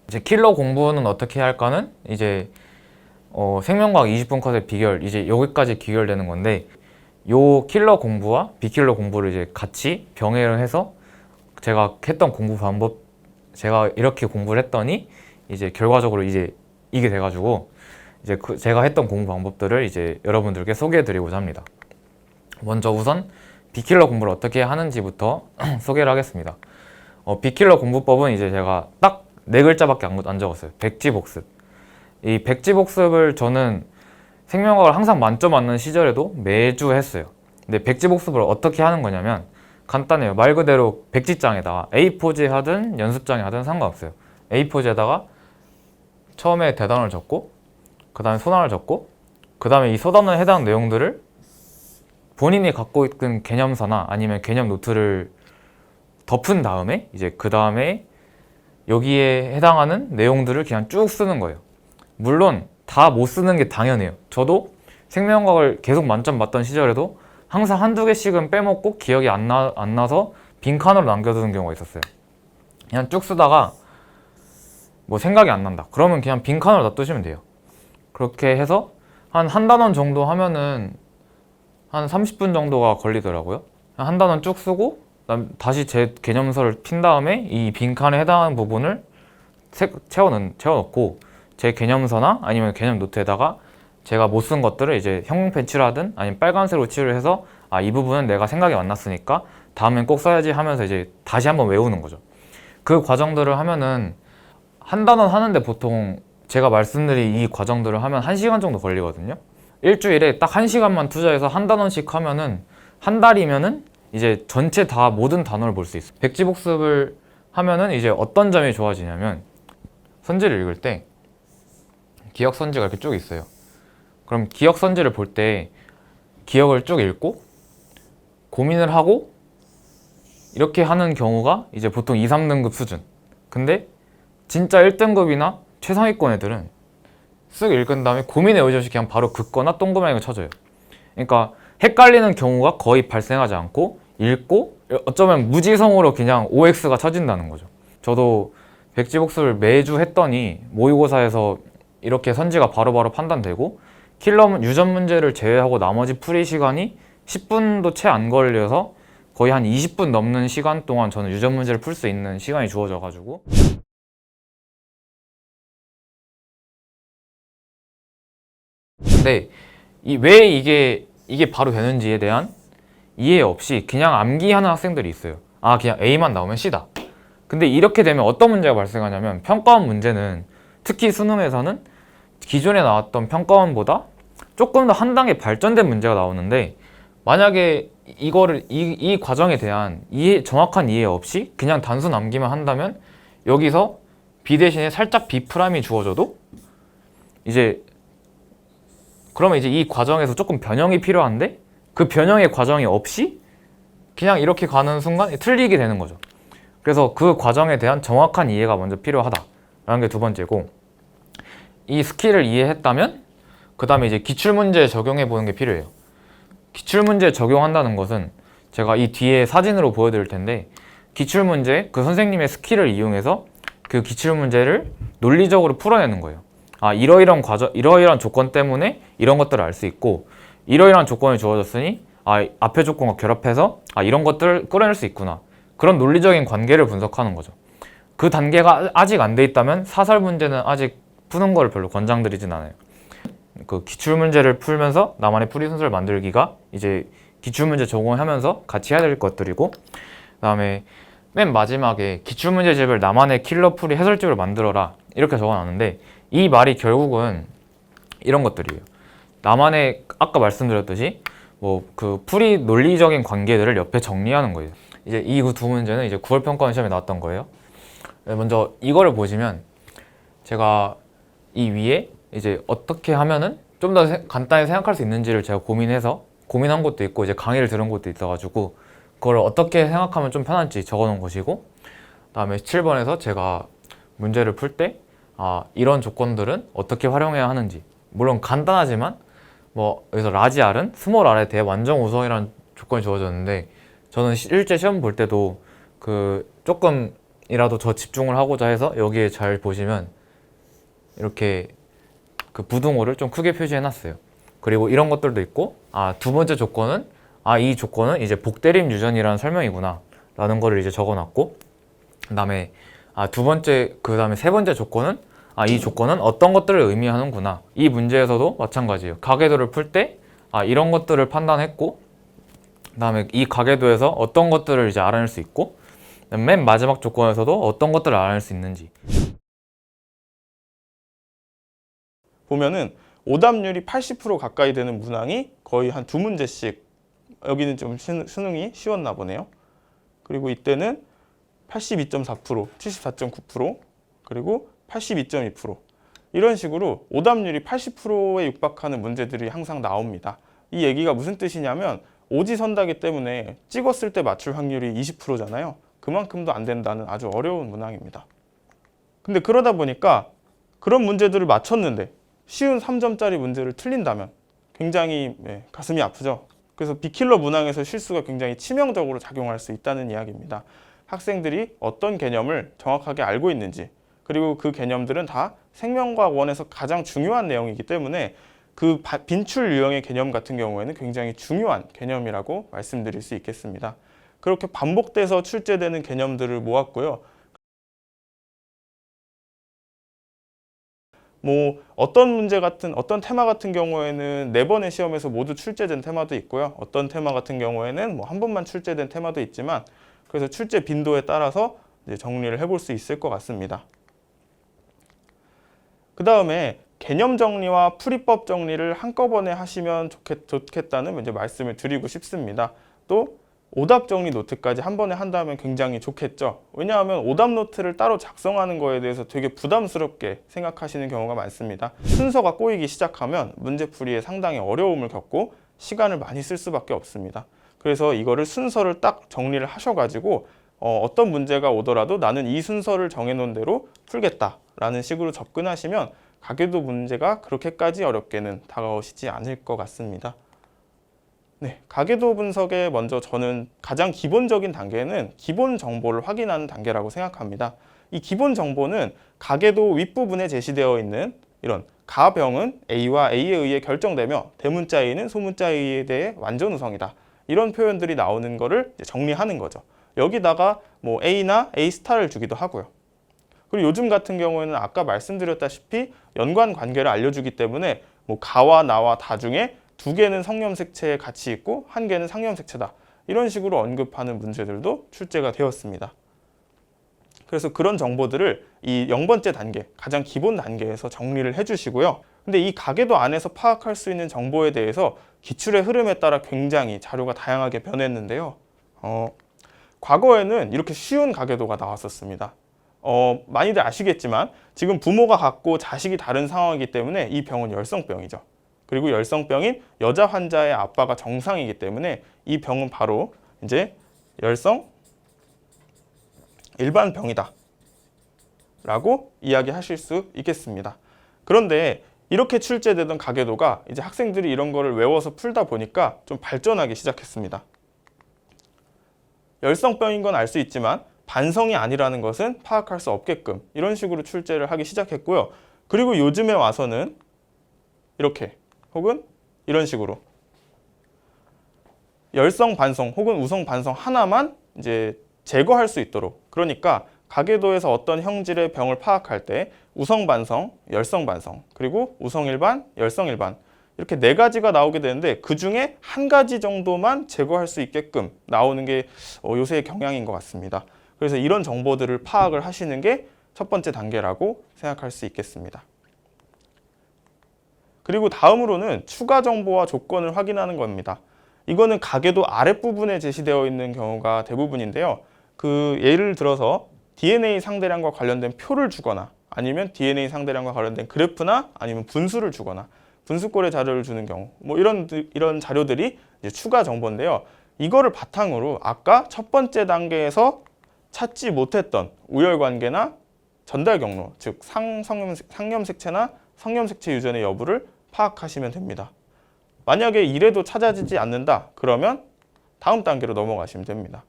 이제 킬러 공부는 어떻게 해야 할까는 이제 생명과학 20분 컷의 비결, 이제 여기까지 귀결되는 건데, 요 킬러 공부와 비킬러 공부를 이제 같이 병행을 해서 제가 했던 공부 방법, 제가 이렇게 공부를 했더니 이제 결과적으로 이제 이게 돼가지고 이제 제가 했던 공부 방법들을 이제 여러분들께 소개해드리고자 합니다. 먼저 우선 비킬러 공부를 어떻게 하는지부터 소개를 하겠습니다. 비킬러 공부법은 이제 제가 딱 네 글자밖에 안 적었어요. 백지복습. 이 백지복습을 저는 생명과학을 항상 만점 맞는 시절에도 매주 했어요. 근데 백지복습을 어떻게 하는 거냐면 간단해요. 말 그대로 백지장에다가 A4지에 하든 연습장에 하든 상관없어요. A4지에다가 처음에 대단원을 적고, 그 다음에 소단을 적고, 그 다음에 이 소단원에 해당하는 내용들을 본인이 갖고 있는 개념서나 아니면 개념 노트를 덮은 다음에 이제 그 다음에 여기에 해당하는 내용들을 그냥 쭉 쓰는 거예요. 물론 다 못 쓰는 게 당연해요. 저도 생명과학을 계속 만점 맞던 시절에도 항상 한두 개씩은 빼먹고 기억이 안 나서 빈칸으로 남겨두는 경우가 있었어요. 그냥 쭉 쓰다가 뭐 생각이 안 난다. 그러면 그냥 빈칸으로 놔두시면 돼요. 그렇게 해서 한 단원 정도 하면은 한 30분 정도가 걸리더라고요. 한 단원 쭉 쓰고 다시 제 개념서를 핀 다음에 이 빈칸에 해당하는 부분을 채워넣고 제 개념서나 아니면 개념 노트에다가 제가 못 쓴 것들을 이제 형광펜 칠하든 아니면 빨간색으로 칠을 해서 이 부분은 내가 생각이 안 났으니까 다음엔 꼭 써야지 하면서 이제 다시 한번 외우는 거죠. 그 과정들을 하면은 한 단원 하는데 보통 제가 말씀드린 이 과정들을 하면 1시간 정도 걸리거든요. 일주일에 딱 1시간만 투자해서 한 단원씩 하면은 한 달이면은 이제 전체 다 모든 단어를 볼 수 있어요. 백지복습을 하면은 이제 어떤 점이 좋아지냐면 선지를 읽을 때 기억 선지가 이렇게 쭉 있어요. 그럼 기억 선지를 볼 때 기억을 쭉 읽고 고민을 하고 이렇게 하는 경우가 이제 보통 2, 3등급 수준. 근데 진짜 1등급이나 최상위권 애들은 쓱 읽은 다음에 고민의 여지 없이 그냥 바로 긋거나 동그라미를 쳐줘요. 그러니까 헷갈리는 경우가 거의 발생하지 않고 읽고 어쩌면 무지성으로 그냥 OX가 쳐진다는 거죠. 저도 백지복습을 매주 했더니 모의고사에서 이렇게 선지가 바로바로 판단되고 킬러 유전 문제를 제외하고 나머지 풀이 시간이 10분도 채 안 걸려서 거의 한 20분 넘는 시간 동안 저는 유전 문제를 풀 수 있는 시간이 주어져가지고 근데 왜 이게 바로 되는지에 대한 이해 없이 그냥 암기하는 학생들이 있어요. 그냥 A만 나오면 C다. 근데 이렇게 되면 어떤 문제가 발생하냐면 평가원 문제는 특히 수능에서는 기존에 나왔던 평가원보다 조금 더 한 단계 발전된 문제가 나오는데 만약에 이 과정에 대한 정확한 이해 없이 그냥 단순 암기만 한다면 여기서 B 대신에 살짝 B 프라임이 주어져도 그러면 이제 이 과정에서 조금 변형이 필요한데 그 변형의 과정이 없이 그냥 이렇게 가는 순간 틀리게 되는 거죠. 그래서 그 과정에 대한 정확한 이해가 먼저 필요하다라는 게 두 번째고, 이 스킬을 이해했다면 그 다음에 이제 기출문제 적용해 보는 게 필요해요. 기출문제 적용한다는 것은 제가 이 뒤에 사진으로 보여드릴 텐데 기출문제 그 선생님의 스킬을 이용해서 그 기출문제를 논리적으로 풀어내는 거예요. 이러이러한 조건 때문에 이런 것들을 알 수 있고 이러이러한 조건이 주어졌으니 앞의 조건과 결합해서 이런 것들을 끌어낼 수 있구나. 그런 논리적인 관계를 분석하는 거죠. 그 단계가 아직 안 돼 있다면 사설 문제는 아직 푸는 걸 별로 권장드리진 않아요. 그 기출문제를 풀면서 나만의 풀이 순서를 만들기가 이제 기출문제 적용하면서 같이 해야 될 것들이고, 그 다음에 맨 마지막에 기출문제집을 나만의 킬러 풀이 해설집을 만들어라 이렇게 적어놨는데 이 말이 결국은 이런 것들이에요. 나만의 아까 말씀드렸듯이 그 풀이 논리적인 관계들을 옆에 정리하는 거예요. 이제 이 두 문제는 이제 9월 평가원 시험에 나왔던 거예요. 먼저 이거를 보시면 제가 이 위에 이제 어떻게 하면은 좀 더 간단히 생각할 수 있는지를 제가 고민한 것도 있고 이제 강의를 들은 것도 있어가지고 그걸 어떻게 생각하면 좀 편한지 적어놓은 것이고, 그 다음에 7번에서 제가 문제를 풀 때 이런 조건들은 어떻게 활용해야 하는지, 물론 간단하지만 여기서 라지 R은 스몰 R에 대해 완전 우성이라는 조건이 주어졌는데 저는 실제 시험 볼 때도 조금 조금이라도 더 집중을 하고자 해서 여기에 잘 보시면 이렇게 그 부등호를 좀 크게 표시해 놨어요. 그리고 이런 것들도 있고, 두 번째 조건은 이 조건은 이제 복대림 유전이라는 설명이구나 라는 거를 이제 적어 놨고, 그다음에 그다음에 세 번째 조건은 이 조건은 어떤 것들을 의미하는구나. 이 문제에서도 마찬가지예요. 가계도를 풀 때 이런 것들을 판단했고, 그다음에 이 가계도에서 어떤 것들을 이제 알아낼 수 있고, 맨 마지막 조건에서도 어떤 것들을 알아낼 수 있는지. 보면은 오답률이 80% 가까이 되는 문항이 거의 한 두 문제씩, 여기는 좀 수능이 쉬웠나 보네요. 그리고 이때는 82.4%, 74.9%, 그리고 82.2%, 이런 식으로 오답률이 80%에 육박하는 문제들이 항상 나옵니다. 이 얘기가 무슨 뜻이냐면 오지선다기 때문에 찍었을 때 맞출 확률이 20%잖아요. 그만큼도 안 된다는 아주 어려운 문항입니다. 근데 그러다 보니까 그런 문제들을 맞췄는데 쉬운 3점짜리 문제를 틀린다면 굉장히 가슴이 아프죠. 그래서 비킬러 문항에서 실수가 굉장히 치명적으로 작용할 수 있다는 이야기입니다. 학생들이 어떤 개념을 정확하게 알고 있는지, 그리고 그 개념들은 다 생명과학원에서 가장 중요한 내용이기 때문에 그 빈출 유형의 개념 같은 경우에는 굉장히 중요한 개념이라고 말씀드릴 수 있겠습니다. 그렇게 반복돼서 출제되는 개념들을 모았고요. 어떤 테마 같은 경우에는 4번의 시험에서 모두 출제된 테마도 있고요. 어떤 테마 같은 경우에는 한 번만 출제된 테마도 있지만, 그래서 출제 빈도에 따라서 이제 정리를 해볼 수 있을 것 같습니다. 그 다음에 개념 정리와 풀이법 정리를 한꺼번에 하시면 좋겠다는 이제 말씀을 드리고 싶습니다. 또 오답 정리 노트까지 한 번에 한다면 굉장히 좋겠죠. 왜냐하면 오답 노트를 따로 작성하는 거에 대해서 되게 부담스럽게 생각하시는 경우가 많습니다. 순서가 꼬이기 시작하면 문제풀이에 상당히 어려움을 겪고 시간을 많이 쓸 수밖에 없습니다. 그래서 이거를 순서를 딱 정리를 하셔가지고 어떤 문제가 오더라도 나는 이 순서를 정해놓은 대로 풀겠다라는 식으로 접근하시면 가계도 문제가 그렇게까지 어렵게는 다가오시지 않을 것 같습니다. 네, 가계도 분석의 먼저 저는 가장 기본적인 단계는 기본 정보를 확인하는 단계라고 생각합니다. 이 기본 정보는 가계도 윗부분에 제시되어 있는 이런 가병은 A와 A에 의해 결정되며 대문자 A는 소문자 A에 대해 완전 우성이다. 이런 표현들이 나오는 거를 정리하는 거죠. 여기다가 A나 A 스타를 주기도 하고요. 그리고 요즘 같은 경우에는 아까 말씀드렸다시피 연관 관계를 알려주기 때문에 가와 나와 다 중에 2개는 성염색체에 같이 있고 1개는 상염색체다. 이런 식으로 언급하는 문제들도 출제가 되었습니다. 그래서 그런 정보들을 이 0번째 단계, 가장 기본 단계에서 정리를 해주시고요. 근데 이 가계도 안에서 파악할 수 있는 정보에 대해서 기출의 흐름에 따라 굉장히 자료가 다양하게 변했는데요. 과거에는 이렇게 쉬운 가계도가 나왔었습니다. 많이들 아시겠지만 지금 부모가 같고 자식이 다른 상황이기 때문에 이 병은 열성병이죠. 그리고 열성병인 여자 환자의 아빠가 정상이기 때문에 이 병은 바로 이제 열성 일반병이다 라고 이야기하실 수 있겠습니다. 그런데 이렇게 출제되던 가계도가 이제 학생들이 이런 거를 외워서 풀다 보니까 좀 발전하기 시작했습니다. 열성병인 건 알 수 있지만 반성이 아니라는 것은 파악할 수 없게끔 이런 식으로 출제를 하기 시작했고요. 그리고 요즘에 와서는 이렇게 혹은 이런 식으로 열성 반성 혹은 우성 반성 하나만 이제 제거할 수 있도록, 그러니까 가계도에서 어떤 형질의 병을 파악할 때 우성 반성, 열성 반성, 그리고 우성 일반, 열성 일반 이렇게 4가지가 나오게 되는데 그 중에 1가지 정도만 제거할 수 있게끔 나오는 게 요새의 경향인 것 같습니다. 그래서 이런 정보들을 파악을 하시는 게 첫 번째 단계라고 생각할 수 있겠습니다. 그리고 다음으로는 추가 정보와 조건을 확인하는 겁니다. 이거는 가계도 아랫부분에 제시되어 있는 경우가 대부분인데요. 예를 들어서 DNA 상대량과 관련된 표를 주거나 아니면 DNA 상대량과 관련된 그래프나 아니면 분수를 주거나 분수꼴의 자료를 주는 경우 이런 자료들이 이제 추가 정보인데요. 이거를 바탕으로 아까 첫 번째 단계에서 찾지 못했던 우열관계나 전달 경로, 즉 상염색체나 성염색체 유전의 여부를 파악하시면 됩니다. 만약에 이래도 찾아지지 않는다, 그러면 다음 단계로 넘어가시면 됩니다.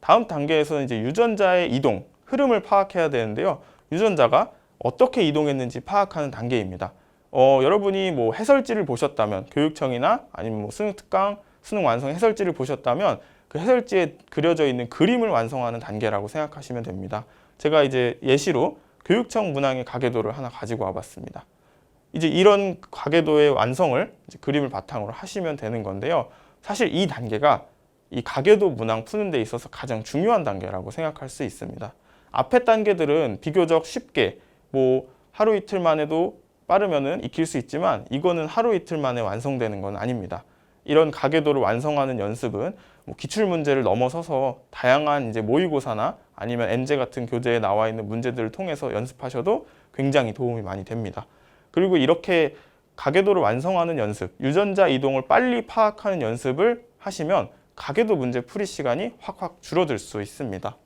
다음 단계에서는 이제 유전자의 이동, 흐름을 파악해야 되는데요. 유전자가 어떻게 이동했는지 파악하는 단계입니다. 여러분이 뭐 해설지를 보셨다면, 교육청이나 아니면 뭐 수능 특강, 수능 완성 해설지를 보셨다면 그 해설지에 그려져 있는 그림을 완성하는 단계라고 생각하시면 됩니다. 제가 이제 예시로 교육청 문항의 가계도를 하나 가지고 와봤습니다. 이제 이런 가계도의 완성을 이제 그림을 바탕으로 하시면 되는 건데요. 사실 이 단계가 이 가계도 문항 푸는 데 있어서 가장 중요한 단계라고 생각할 수 있습니다. 앞에 단계들은 비교적 쉽게 뭐 하루 이틀 만에도 빠르면은 익힐 수 있지만 이거는 하루 이틀 만에 완성되는 건 아닙니다. 이런 가계도를 완성하는 연습은 뭐 기출 문제를 넘어서서 다양한 이제 모의고사나 아니면 엔제 같은 교재에 나와 있는 문제들을 통해서 연습하셔도 굉장히 도움이 많이 됩니다. 그리고 이렇게 가계도를 완성하는 연습, 유전자 이동을 빨리 파악하는 연습을 하시면 가계도 문제 풀이 시간이 확 줄어들 수 있습니다.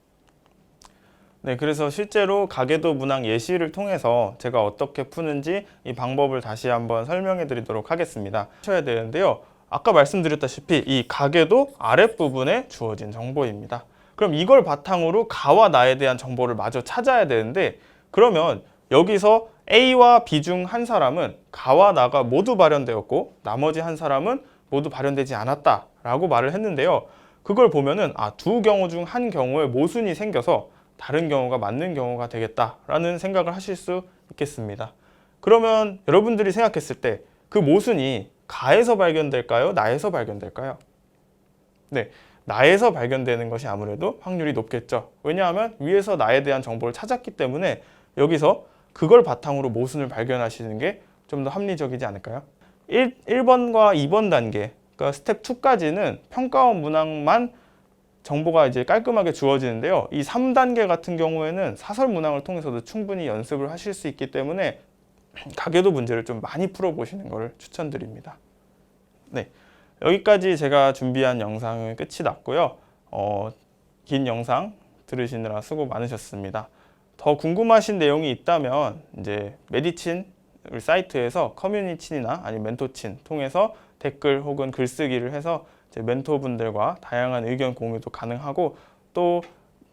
네, 그래서 실제로 가계도 문항 예시를 통해서 제가 어떻게 푸는지 이 방법을 다시 한번 설명해 드리도록 하겠습니다. 하셔야 되는데요. 아까 말씀드렸다시피 이 가계도 아랫부분에 주어진 정보입니다. 그럼 이걸 바탕으로 가와 나에 대한 정보를 마저 찾아야 되는데 그러면 여기서 A와 B 중 한 사람은 가와 나가 모두 발현되었고 나머지 한 사람은 모두 발현되지 않았다라고 말을 했는데요. 그걸 보면은 두 경우 중 한 경우에 모순이 생겨서 다른 경우가 맞는 경우가 되겠다라는 생각을 하실 수 있겠습니다. 그러면 여러분들이 생각했을 때 그 모순이 가에서 발견될까요? 나에서 발견될까요? 네, 나에서 발견되는 것이 아무래도 확률이 높겠죠. 왜냐하면 위에서 나에 대한 정보를 찾았기 때문에 여기서 그걸 바탕으로 모순을 발견하시는 게 좀 더 합리적이지 않을까요? 1번과 2번 단계, 그러니까 스텝 2까지는 평가원 문항만 정보가 이제 깔끔하게 주어지는데요. 이 3단계 같은 경우에는 사설 문항을 통해서도 충분히 연습을 하실 수 있기 때문에 가계도 문제를 좀 많이 풀어보시는 것을 추천드립니다. 네, 여기까지 제가 준비한 영상은 끝이 났고요. 긴 영상 들으시느라 수고 많으셨습니다. 더 궁금하신 내용이 있다면 이제 메디친 사이트에서 커뮤니친이나 아니면 멘토친 통해서 댓글 혹은 글쓰기를 해서 이제 멘토분들과 다양한 의견 공유도 가능하고 또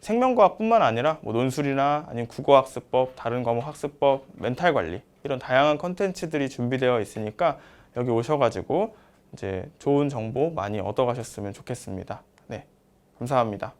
생명과학뿐만 아니라 뭐 논술이나 아니면 국어학습법, 다른 과목 학습법, 멘탈 관리 이런 다양한 컨텐츠들이 준비되어 있으니까 여기 오셔가지고 이제 좋은 정보 많이 얻어가셨으면 좋겠습니다. 네, 감사합니다.